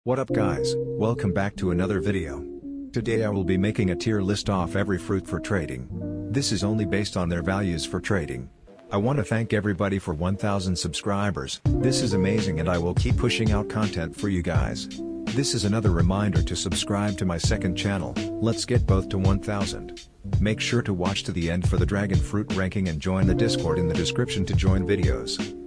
What up guys, welcome back to another video. Today I will be making a tier list off every fruit for trading. This is only based on their values for trading. I want to thank everybody for 1000 subscribers, this is amazing and I will keep pushing out content for you guys. This is another reminder to subscribe to my second channel, let's get both to 1000. Make sure to watch to the end for the dragon fruit ranking and join the Discord in the description to join videos.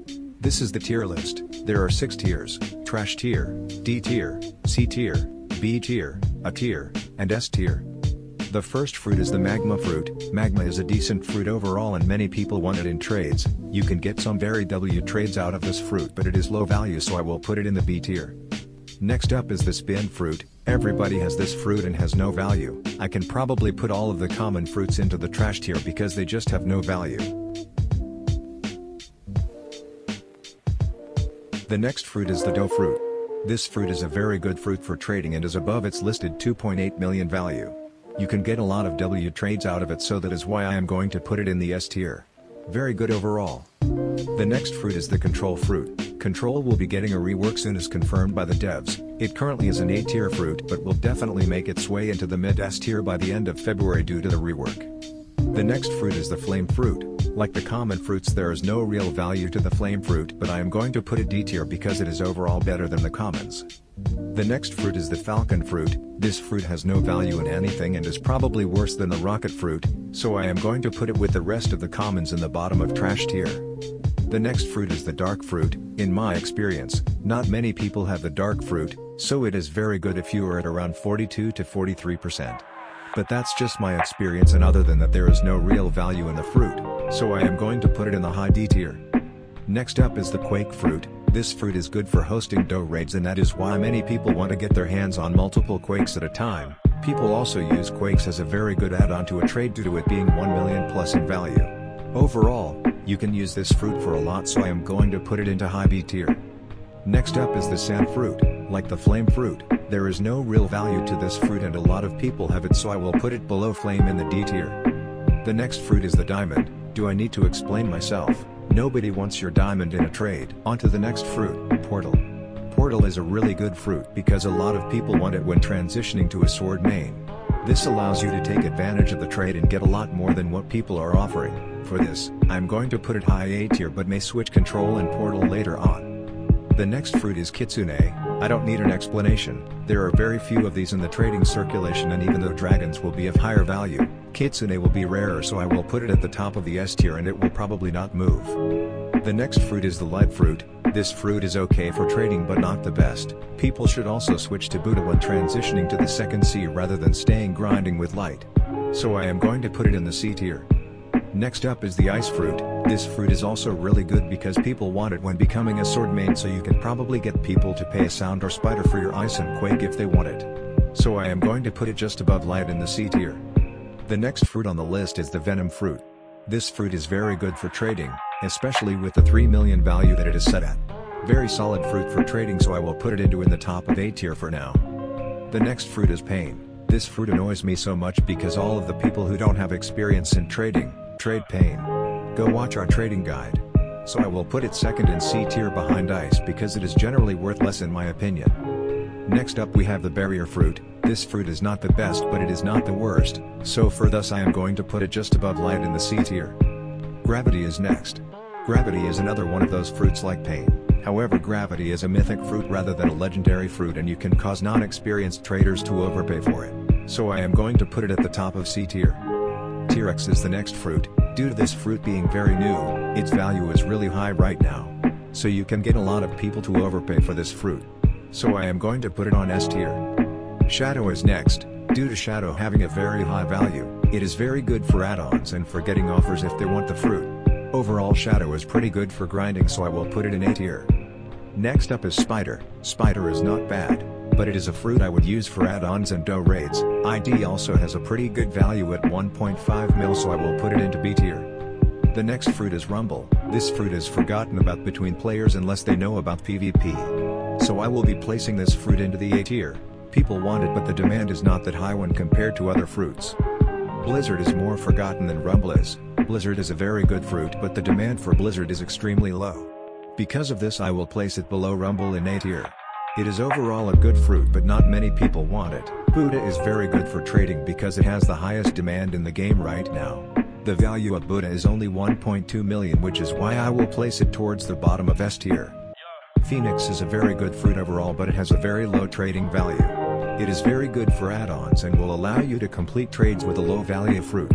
This is the tier list. There are 6 tiers: trash tier, D tier, C tier, B tier, A tier, and S tier. The first fruit is the magma fruit. Magma is a decent fruit overall and many people want it in trades. You can get some very W trades out of this fruit but it is low value so I will put it in the B tier. Next up is the spin fruit. Everybody has this fruit and has no value. I can probably put all of the common fruits into the trash tier because they just have no value. The next fruit is the dough fruit. This fruit is a very good fruit for trading and is above its listed 2.8 million value. You can get a lot of W trades out of it, so that is why I am going to put it in the S tier. Very good overall. The next fruit is the control fruit. Control will be getting a rework soon as confirmed by the devs. It currently is an A tier fruit but will definitely make its way into the mid S tier by the end of February due to the rework. The next fruit is the flame fruit. Like the common fruits, there is no real value to the flame fruit but I am going to put it D tier because it is overall better than the commons. The next fruit is the falcon fruit. This fruit has no value in anything and is probably worse than the rocket fruit, so I am going to put it with the rest of the commons in the bottom of trash tier. The next fruit is the dark fruit. In my experience, not many people have the dark fruit, so it is very good if you are at around 42 to 43%. But that's just my experience, and other than that there is no real value in the fruit, so I am going to put it in the high D tier. Next up is the quake fruit. This fruit is good for hosting dough raids and that is why many people want to get their hands on multiple quakes at a time. People also use quakes as a very good add-on to a trade due to it being 1 million plus in value. Overall, you can use this fruit for a lot, so I am going to put it into high B tier. Next up is the sand fruit. Like the flame fruit, there is no real value to this fruit and a lot of people have it, so I will put it below flame in the D tier. The next fruit is the diamond. Do I need to explain myself? Nobody wants your diamond in a trade. On to the next fruit, portal. Portal is a really good fruit because a lot of people want it when transitioning to a sword main. This allows you to take advantage of the trade and get a lot more than what people are offering. For this, I'm going to put it high A tier but may switch control and portal later on. The next fruit is kitsune. I don't need an explanation, there are very few of these in the trading circulation and even though dragons will be of higher value, kitsune will be rarer, so I will put it at the top of the S tier and it will probably not move. The next fruit is the light fruit. This fruit is okay for trading but not the best. People should also switch to Buddha when transitioning to the second C rather than staying grinding with light. So I am going to put it in the C tier. Next up is the ice fruit. This fruit is also really good because people want it when becoming a sword main, so you can probably get people to pay a sound or spider for your ice and quake if they want it. So I am going to put it just above light in the C tier. The next fruit on the list is the venom fruit. This fruit is very good for trading, especially with the 3 million value that it is set at. Very solid fruit for trading, so I will put it into in the top of A tier for now. The next fruit is pain. This fruit annoys me so much because all of the people who don't have experience in trading, trade pain. Go watch our trading guide. So I will put it second in C tier behind ice because it is generally worth less in my opinion. Next up we have the barrier fruit. This fruit is not the best but it is not the worst, so for thus I am going to put it just above light in the C tier. Gravity is next. Gravity is another one of those fruits like pain. However, gravity is a mythic fruit rather than a legendary fruit and you can cause non-experienced traders to overpay for it. So I am going to put it at the top of C tier. T-Rex is the next fruit. Due to this fruit being very new, its value is really high right now. So you can get a lot of people to overpay for this fruit. So I am going to put it on S tier. Shadow is next. Due to Shadow having a very high value, it is very good for add-ons and for getting offers if they want the fruit. Overall Shadow is pretty good for grinding, so I will put it in A tier. Next up is Spider. Spider is not bad, but it is a fruit I would use for add-ons and dough raids. ID also has a pretty good value at 1.5 mil, so I will put it into B tier. The next fruit is Rumble. This fruit is forgotten about between players unless they know about PvP. So I will be placing this fruit into the A tier. People want it but the demand is not that high when compared to other fruits. Blizzard is more forgotten than Rumble is. Blizzard is a very good fruit but the demand for Blizzard is extremely low. Because of this I will place it below Rumble in A tier. It is overall a good fruit but not many people want it. Buddha is very good for trading because it has the highest demand in the game right now. The value of Buddha is only 1.2 million, which is why I will place it towards the bottom of S tier. Phoenix is a very good fruit overall, but it has a very low trading value. It is very good for add-ons and will allow you to complete trades with a low value fruit.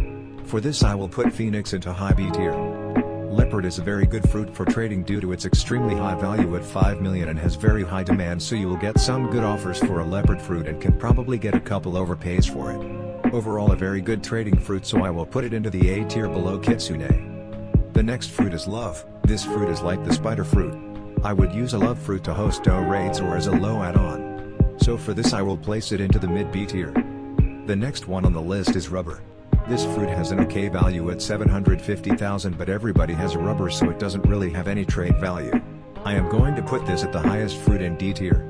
For this I will put Phoenix into high B tier. Leopard is a very good fruit for trading due to its extremely high value at 5 million and has very high demand, so you will get some good offers for a leopard fruit and can probably get a couple overpays for it. Overall a very good trading fruit, so I will put it into the A tier below Kitsune. The next fruit is love. This fruit is like the spider fruit. I would use a love fruit to host DO raids or as a low add-on. So for this I will place it into the mid B tier. The next one on the list is rubber. This fruit has an okay value at 750,000, but everybody has a rubber, so it doesn't really have any trade value. I am going to put this at the highest fruit in D tier.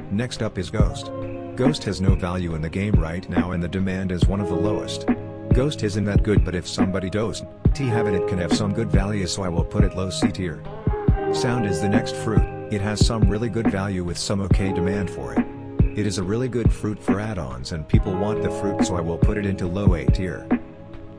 Next up is Ghost. Ghost has no value in the game right now and the demand is one of the lowest. Ghost isn't that good, but if somebody doesn't have it, it can have some good value, so I will put it low C tier. Sound is the next fruit. It has some really good value with some okay demand for it. It is a really good fruit for add-ons and people want the fruit, so I will put it into low A tier.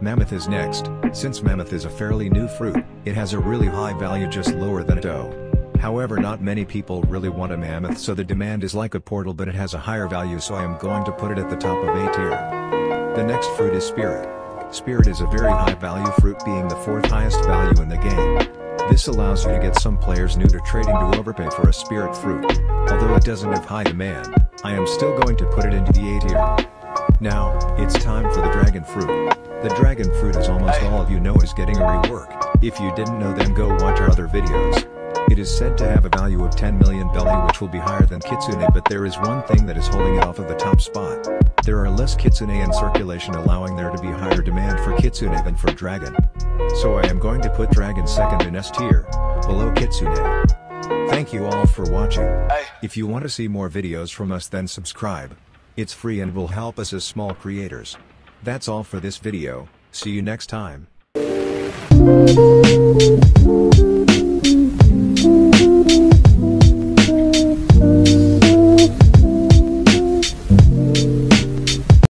Mammoth is next. Since Mammoth is a fairly new fruit, it has a really high value, just lower than DO. However, not many people really want a Mammoth, so the demand is like a Portal, but it has a higher value, so I am going to put it at the top of A tier. The next fruit is Spirit. Spirit is a very high value fruit, being the 4th highest value in the game. This allows you to get some players new to trading to overpay for a spirit fruit. Although it doesn't have high demand, I am still going to put it into the A tier. Now, it's time for the dragon fruit. The dragon fruit, as almost all of you know, is getting a rework. If you didn't know, then go watch our other videos. It is said to have a value of 10 million belly, which will be higher than Kitsune, but there is one thing that is holding it off of the top spot. There are less Kitsune in circulation, allowing there to be higher demand for Kitsune than for dragon. So I am going to put dragon second in S tier, below Kitsune. Thank you all for watching. If you want to see more videos from us, then subscribe. It's free and will help us as small creators. That's all for this video. See you next time.